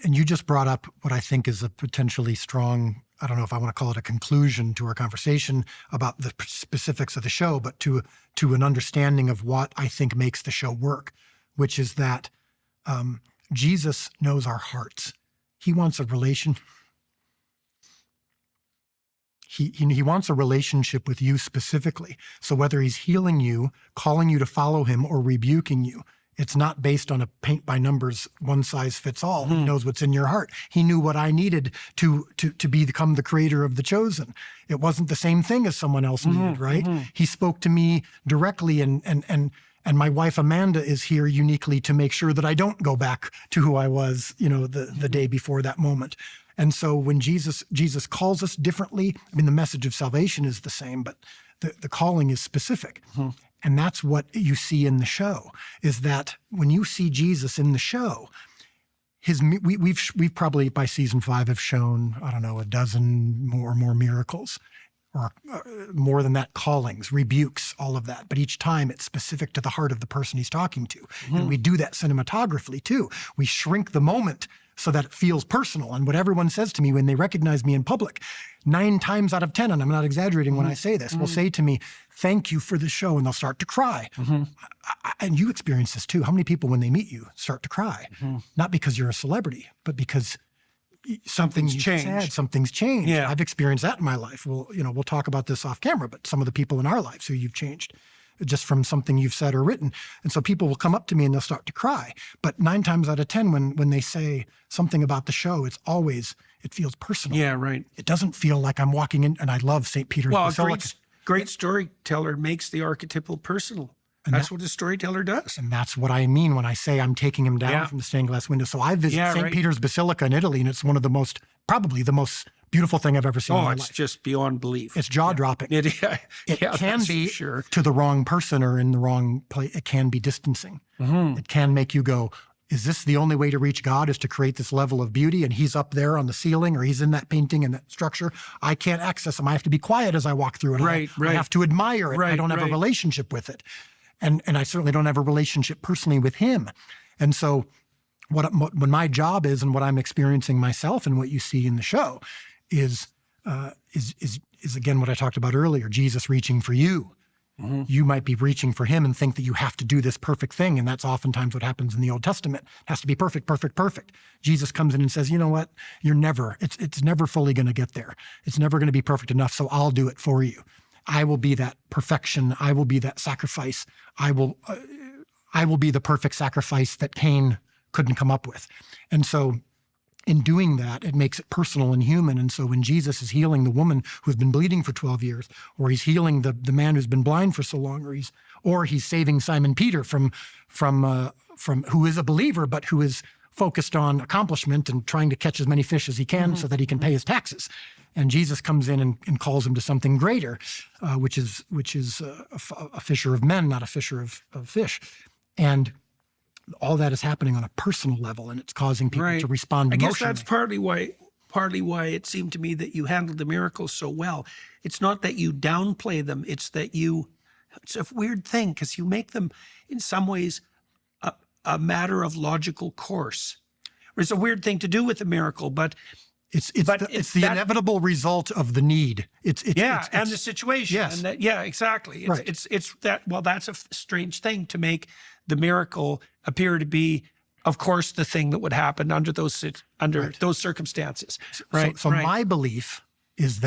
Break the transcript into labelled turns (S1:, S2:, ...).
S1: And you just brought up what I think is a potentially strong, I don't know if I want to call it a conclusion to our conversation about the specifics of the show, but to an understanding of what I think makes the show work, which is that Jesus knows our hearts. He wants a relation. He wants a relationship with you specifically. So whether he's healing you, calling you to follow him, or rebuking you, it's not based on a paint by numbers, one size fits all. He knows what's in your heart. He knew what I needed to become the creator of The Chosen. It wasn't the same thing as someone else needed, right? He spoke to me directly, and my wife Amanda is here uniquely to make sure that I don't go back to who I was, the day before that moment. And so when Jesus calls us differently, I mean, the message of salvation is the same, but the calling is specific. And that's what you see in the show, is that when you see Jesus in the show, we've probably by season 5 have shown, I don't know, a dozen or more miracles, or more than that, callings, rebukes, all of that. But each time it's specific to the heart of the person he's talking to. And we do that cinematographically too. We shrink the moment so that it feels personal. And what everyone says to me when they recognize me in public, 9 times out of 10, and I'm not exaggerating when I say this, will say to me, "Thank you for the show," and they'll start to cry. And you experience this too. How many people, when they meet you, start to cry? Not because you're a celebrity, but because something's changed. Something's changed.
S2: Yeah.
S1: I've experienced that in my life. Well, we'll talk about this off camera, but some of the people in our lives who you've changed just from something you've said or written. And so people will come up to me and they'll start to cry. But 9 times out of 10, when they say something about the show, it feels personal.
S2: Yeah, right.
S1: It doesn't feel like I'm walking in, and I love St. Peter's Basilica.
S2: Great storyteller makes the archetypal personal. That's what a storyteller does.
S1: And that's what I mean when I say I'm taking him down from the stained glass window. So I visit St. Peter's Basilica in Italy, and it's one of probably the most beautiful thing I've ever seen in my life.
S2: It's just beyond belief.
S1: It's jaw-dropping.
S2: It
S1: can be, to the wrong person or in the wrong place, it can be distancing. It can make you go, is this the only way to reach God, is to create this level of beauty, and he's up there on the ceiling, or he's in that painting and that structure? I can't access him. I have to be quiet as I walk through it. I have to admire it. I don't have a relationship with it. And I certainly don't have a relationship personally with him. And so what my job is, and what I'm experiencing myself and what you see in the show is again what I talked about earlier, Jesus reaching for you. You might be reaching for him and think that you have to do this perfect thing, and that's oftentimes what happens in the Old Testament. It has to be perfect, perfect, perfect. Jesus comes in and says, you know what? It's never fully going to get there. It's never going to be perfect enough, so I'll do it for you. I will be that perfection. I will be that sacrifice. I will be the perfect sacrifice that Cain couldn't come up with. And so in doing that, it makes it personal and human. And so when Jesus is healing the woman who's been bleeding for 12 years, or he's healing the man who's been blind for so long, or he's saving Simon Peter from who is a believer, but who is focused on accomplishment and trying to catch as many fish as he can so that he can pay his taxes. And Jesus comes in and calls him to something greater, which is a fisher of men, not a fisher of fish. And all that is happening on a personal level, and it's causing people to respond emotionally.
S2: I guess that's partly why it seemed to me that you handled the miracles so well. It's not that you downplay them, it's that it's a weird thing, because you make them in some ways a matter of logical course. It's a weird thing to do with a miracle, but
S1: it's the inevitable result of the need. It's
S2: and the situation.
S1: Yes.
S2: And exactly. It's that. Well, that's a strange thing, to make the miracle appear to be, of course, the thing that would happen under those circumstances. Right.
S1: So my belief is that